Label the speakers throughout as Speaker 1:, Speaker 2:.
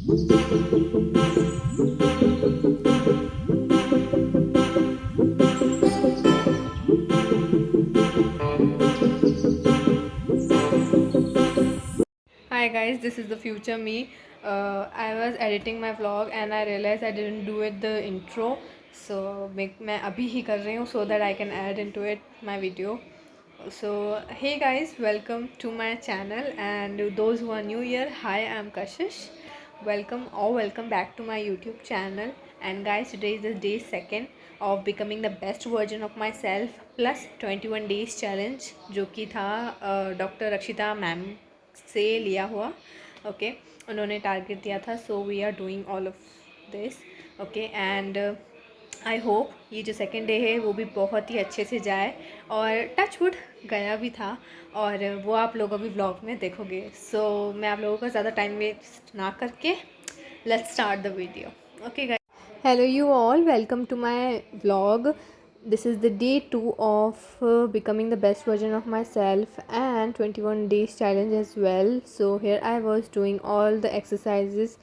Speaker 1: Hi guys, this is the future me. I was editing my vlog and I realized I didn't do it the intro. So मैं अभी ही कर रही हूँ so that I can add into it my video. So hey guys, welcome to my channel, and those who are new here, hi, I'm Kashish. Welcome back to my YouTube channel. And guys, today is the day second of becoming the best version of myself plus 21 days challenge, जो कि था doctor रक्षिता ma'am से लिया हुआ. Okay, उन्होंने target दिया था. So we are doing all of this. Okay, and I hope ये जो सेकेंड डे है वो भी बहुत ही अच्छे से जाए, और टच वुड गया भी था, और वो आप लोग अभी ब्लॉग में देखोगे. सो मैं आप लोगों का ज़्यादा टाइम वेस्ट ना करके let's start the video. Okay guys, hello you all, welcome to my vlog. This is the day 2 of becoming the best version of myself and 21 days challenge as well. So here I was doing all the exercises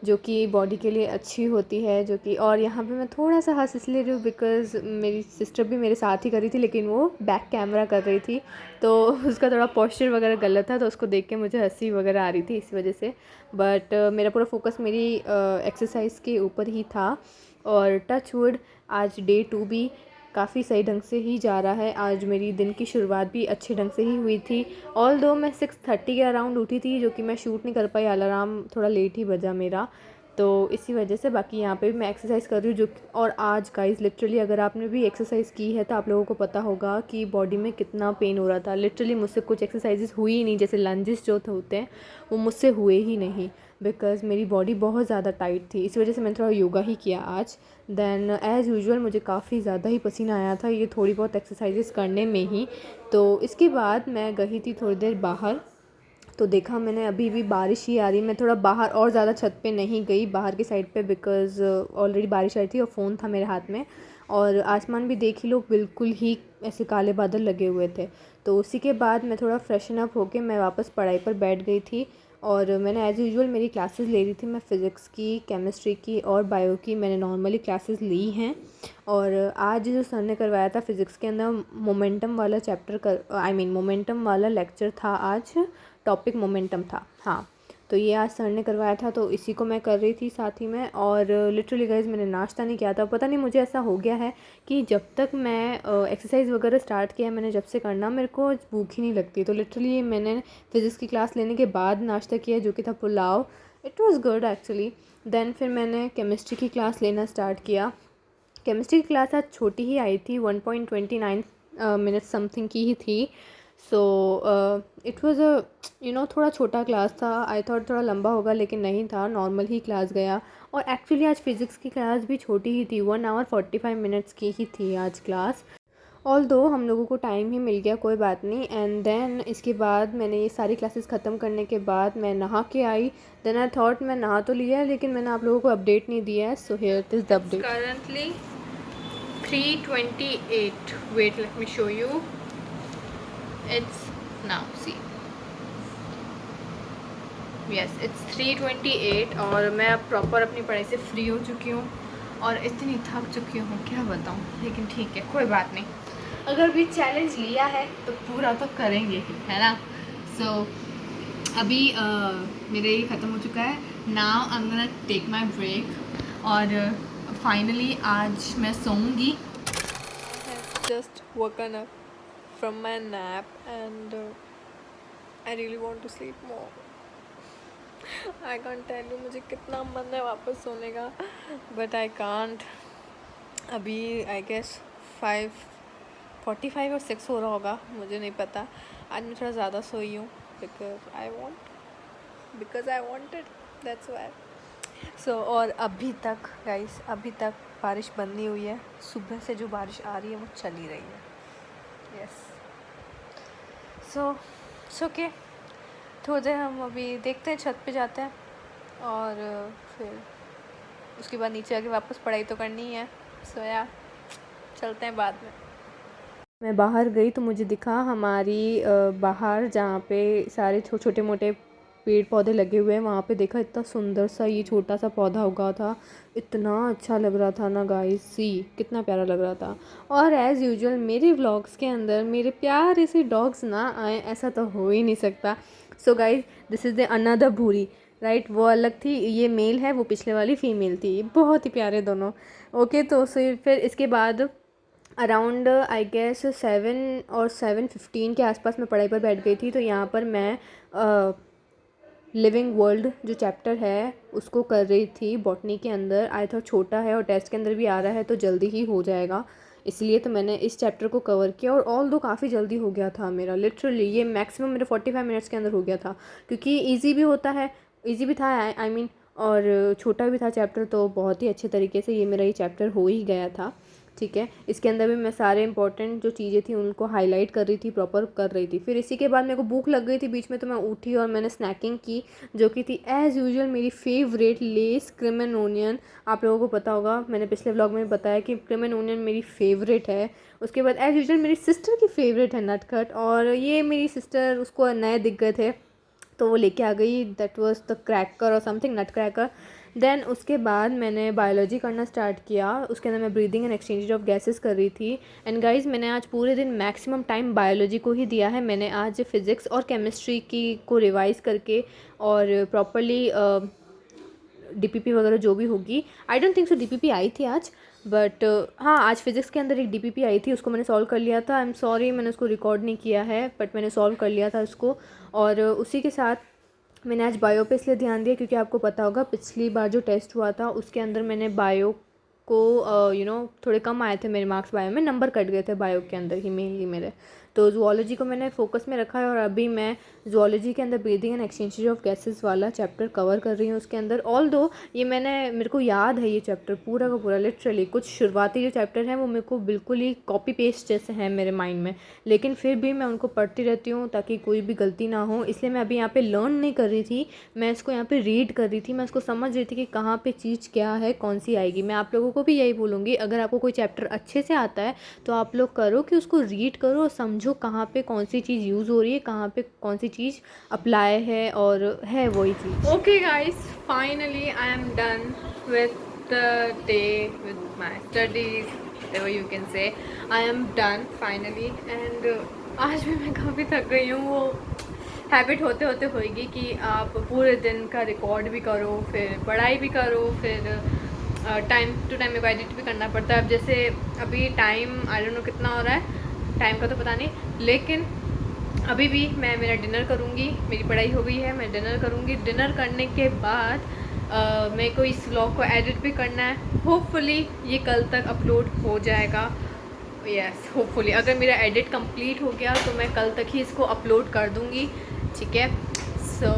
Speaker 1: जो कि body के लिए अच्छी होती है, जो कि, और यहाँ पे मैं थोड़ा सा हंस इसलिए रही हूँ बिकॉज़ मेरी सिस्टर भी मेरे साथ ही कर रही थी, लेकिन वो बैक कैमरा कर रही थी तो उसका थोड़ा पोस्चर वगैरह गलत था, तो उसको देख के मुझे हंसी वगैरह आ रही थी इसी वजह से. बट मेरा पूरा फोकस मेरी एक्सरसाइज के ऊपर ही था. और टच वुड आज डे 2 भी काफ़ी सही ढंग से ही जा रहा है. आज मेरी दिन की शुरुआत भी अच्छे ढंग से ही हुई थी. ऑल दो मैं 6:30 के अराउंड उठी थी, जो कि मैं शूट नहीं कर पाई, अलार्म थोड़ा लेट ही बजा मेरा, तो इसी वजह से. बाकी यहाँ पे भी मैं एक्सरसाइज कर रही हूँ, जो, और आज गाइस लिटरली अगर आपने भी एक्सरसाइज की है तो आप लोगों को पता होगा कि बॉडी में कितना पेन हो रहा था. लिटरली मुझसे कुछ एक्सरसाइजेस हुई ही नहीं, जैसे लंजेस जो होते हैं वो मुझसे हुए ही नहीं, बिकॉज़ मेरी बॉडी बहुत ज़्यादा टाइट थी. इस वजह से मैंने थोड़ा योगा ही किया आज. देन एज़ यूजुअल मुझे काफ़ी ज़्यादा ही पसीना आया था ये थोड़ी बहुत एक्सरसाइजेस करने में ही. तो इसके बाद मैं गई थी थोड़ी देर बाहर, तो देखा मैंने अभी भी बारिश ही आ रही. मैं थोड़ा बाहर और ज़्यादा छत पे नहीं गई, बाहर की साइड पे, बिकॉज़ ऑलरेडी बारिश आ रही थी और फ़ोन था मेरे हाथ में, और आसमान भी देख ही लो बिल्कुल ही ऐसे काले बादल लगे हुए थे. तो उसी के बाद मैं थोड़ा फ्रेशन अप होके मैं वापस पढ़ाई पर बैठ गई थी. और मैंने एज़ यूजुअल मेरी क्लासेस ले रही थी. मैं फ़िज़िक्स की, केमिस्ट्री की और बायो की मैंने नॉर्मली क्लासेस ली हैं. और आज जो सर ने करवाया था फ़िज़िक्स के अंदर मोमेंटम वाला चैप्टर मोमेंटम वाला लेक्चर था आज. टॉपिक मोमेंटम था, हाँ. तो ये आज सर ने करवाया था, तो इसी को मैं कर रही थी साथ ही में. और लिटरली गाइज मैंने नाश्ता नहीं किया था. पता नहीं मुझे ऐसा हो गया है कि जब तक मैं एक्सरसाइज वगैरह स्टार्ट किया है मैंने जब से करना, मेरे को भूख ही नहीं लगती. तो लिटरली मैंने फ़िज़िक्स की क्लास लेने के बाद नाश्ता किया, जो कि था pulao. It was good actually. Then फिर मैंने केमिस्ट्री की क्लास लेना स्टार्ट किया. केमिस्ट्री की क्लास आज छोटी ही आई थी, 1.29 मिनट समथिंग की ही थी. सो इट वाज़ थोड़ा छोटा क्लास था. आई थॉट थोड़ा लंबा होगा, लेकिन नहीं था, नॉर्मल ही क्लास गया. और एक्चुअली आज फ़िज़िक्स की क्लास भी छोटी ही थी, 1 आवर 45 मिनट्स की ही थी आज क्लास. ऑल दो हम लोगों को टाइम ही मिल गया, कोई बात नहीं. एंड देन इसके बाद मैंने ये सारी क्लासेस ख़त्म करने के बाद मैं नहा के आई. देन आई थॉट मैं नहा तो लिया है, लेकिन मैंने आप लोगों को अपडेट नहीं दिया है. So here is the update. Currently 3:28. Wait, let me show you. It's now, see. Yes, it's 3:28 और मैं अब प्रॉपर अपनी पढ़ाई से फ्री हो चुकी हूँ और इतनी थक चुकी हूँ क्या बताऊँ. लेकिन ठीक है, कोई बात नहीं. अगर भी चैलेंज लिया है तो पूरा तो करेंगे ही, है ना. सो अभी मेरा ये ख़त्म हो चुका है. Now I am gonna take my break, और फाइनली आज मैं सोऊंगी. Just woken up from my nap and I really want to sleep more. I can't tell you मुझे कितना मन है वापस सोने का, but I can't. अभी I guess 5:45 और 6 हो रहा होगा, मुझे नहीं पता. आज मैं थोड़ा ज़्यादा सोई हूँ because I wanted, that's why. So और अभी तक गाइस, अभी तक बारिश बंद नहीं हुई है. सुबह से जो बारिश आ रही है वो चल ही रही है. यस. सो ओके, थोड़ी देर हम अभी देखते हैं, छत पे जाते हैं, और फिर उसके बाद नीचे आके वापस पढ़ाई तो करनी ही है. सो या चलते हैं बाद में. मैं बाहर गई तो मुझे दिखा हमारी बाहर जहाँ पे सारे छोटे मोटे पेड़ पौधे लगे हुए हैं वहाँ पे देखा, इतना सुंदर सा ये छोटा सा पौधा उगा था, इतना अच्छा लग रहा था ना गाइस, सी कितना प्यारा लग रहा था। और एज़ यूजुअल मेरे व्लॉग्स के अंदर मेरे प्यारे से डॉग्स ना आए ऐसा तो हो ही नहीं सकता। So guys this is the another भूरी, राइट, वो अलग थी, ये मेल है, वो पिछले वाली फीमेल थी, बहुत ही प्यारे दोनों। ओके, तो फिर इसके बाद अराउंड आई गेस 7 और 7:15 के आसपास मैं पढ़ाई पर बैठ गई थी। तो यहाँ पर मैं लिविंग वर्ल्ड जो चैप्टर है उसको कर रही थी बॉटनी के अंदर। आई थॉट छोटा है और टेस्ट के अंदर भी आ रहा है तो जल्दी ही हो जाएगा, इसलिए तो मैंने इस चैप्टर को कवर किया। और ऑल दो काफ़ी जल्दी हो गया था मेरा, लिटरली ये मैक्सिमम मेरे 45 मिनट्स के अंदर हो गया था, क्योंकि ईजी भी होता है, ईजी भी था आई मीन, और छोटा भी था चैप्टर, तो बहुत ही अच्छे तरीके से ये मेरा ये चैप्टर हो ही गया था। ठीक है, इसके अंदर भी मैं सारे इंपॉर्टेंट जो चीज़ें थी उनको हाईलाइट कर रही थी, प्रॉपर कर रही थी। फिर इसी के बाद मेरे को भूख लग गई थी बीच में, तो मैं उठी और मैंने स्नैकिंग की, जो कि थी एज़ यूजुअल मेरी फेवरेट लेस क्रिम ओनियन। आप लोगों को पता होगा, मैंने पिछले व्लॉग में बताया कि क्रिम ओनियन मेरी फेवरेट है। उसके बाद एज़ यूजुअल मेरी सिस्टर की फेवरेट है नटखट, और ये मेरी सिस्टर उसको नए दिख गए थे तो वो लेके आ गई, दैट वाज द क्रैकर और समथिंग, नट क्रैकर। देन उसके बाद मैंने बायोलॉजी करना स्टार्ट किया, उसके अंदर मैं breathing and exchange of gases कर रही थी। एंड गाइस मैंने आज पूरे दिन मैक्सिमम टाइम बायोलॉजी को ही दिया है। मैंने आज फिज़िक्स और केमिस्ट्री की को रिवाइज़ करके और प्रॉपरली डीपीपी वगैरह जो भी होगी, I don't think so DPP आई थी आज, बट हाँ आज फिज़िक्स के अंदर एक डीपीपी आई थी, उसको मैंने सॉल्व कर लिया था। आई एम सॉरी मैंने उसको रिकॉर्ड नहीं किया है, बट मैंने सॉल्व कर लिया था उसको। और उसी के साथ मैंने आज बायो पे इसलिए ध्यान दिया क्योंकि आपको पता होगा पिछली बार जो टेस्ट हुआ था उसके अंदर मैंने बायो को थोड़े कम आए थे मेरे मार्क्स, बायो में नंबर कट गए थे बायो के अंदर ही मेनली मेरे, तो जूलॉजी को मैंने फोकस में रखा है। और अभी मैं जूलॉजी के अंदर breathing and exchange of gases वाला चैप्टर कवर कर रही हूँ उसके अंदर। ऑल दो ये मेरे को याद है ये चैप्टर पूरा का पूरा, लिटरली कुछ शुरुआती जो चैप्टर हैं वो मेरे को बिल्कुल ही कॉपी पेस्ट जैसे हैं मेरे माइंड में, लेकिन फिर भी मैं उनको पढ़ती रहती हूँ ताकि कोई भी गलती ना हो। इसलिए मैं अभी यहाँ पे लर्न नहीं कर रही थी, मैं इसको यहाँ पे रीड कर रही थी, मैं इसको समझ रही थी कि कहाँ पे चीज़ क्या है, कौन सी आएगी। मैं आप लोगों को भी यही बोलूँगी, अगर आपको कोई चैप्टर अच्छे से आता है तो आप लोग करो कि उसको रीड करो और समझो कहाँ पे कौन सी चीज़ यूज़ हो रही है, कहाँ पे कौन सी चीज़ अप्लाई है और है वही चीज़। Okay guys, finally I am done with the day with my studies, whatever you can say. I am done finally, and आज भी मैं काफ़ी थक गई हूँ। वो हैबिट होते होते होएगी कि आप पूरे दिन का रिकॉर्ड भी करो, फिर पढ़ाई भी करो, फिर टाइम टू टाइम मेरे को एडिट भी करना पड़ता है। अब जैसे अभी टाइम आई डोंट नो कितना हो रहा है, टाइम का तो पता नहीं, लेकिन अभी भी मैं मेरा डिनर करूँगी, मेरी पढ़ाई हो गई है, मैं डिनर करूँगी। डिनर करने के बाद मेरे को इस व्लॉग को एडिट भी करना है, होपफुली ये कल तक अपलोड हो जाएगा। यस होपफुली, अगर मेरा एडिट कंप्लीट हो गया तो मैं कल तक ही इसको अपलोड कर दूँगी, ठीक है। So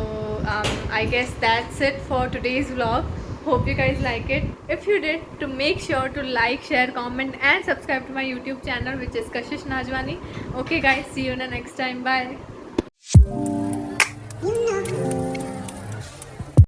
Speaker 1: I guess that's it for today's vlog. Hope you guys like it. If you did, to make sure to like, share, comment and subscribe to my YouTube channel, which is Kashish Najwani. Okay guys, see you in the next time. Bye.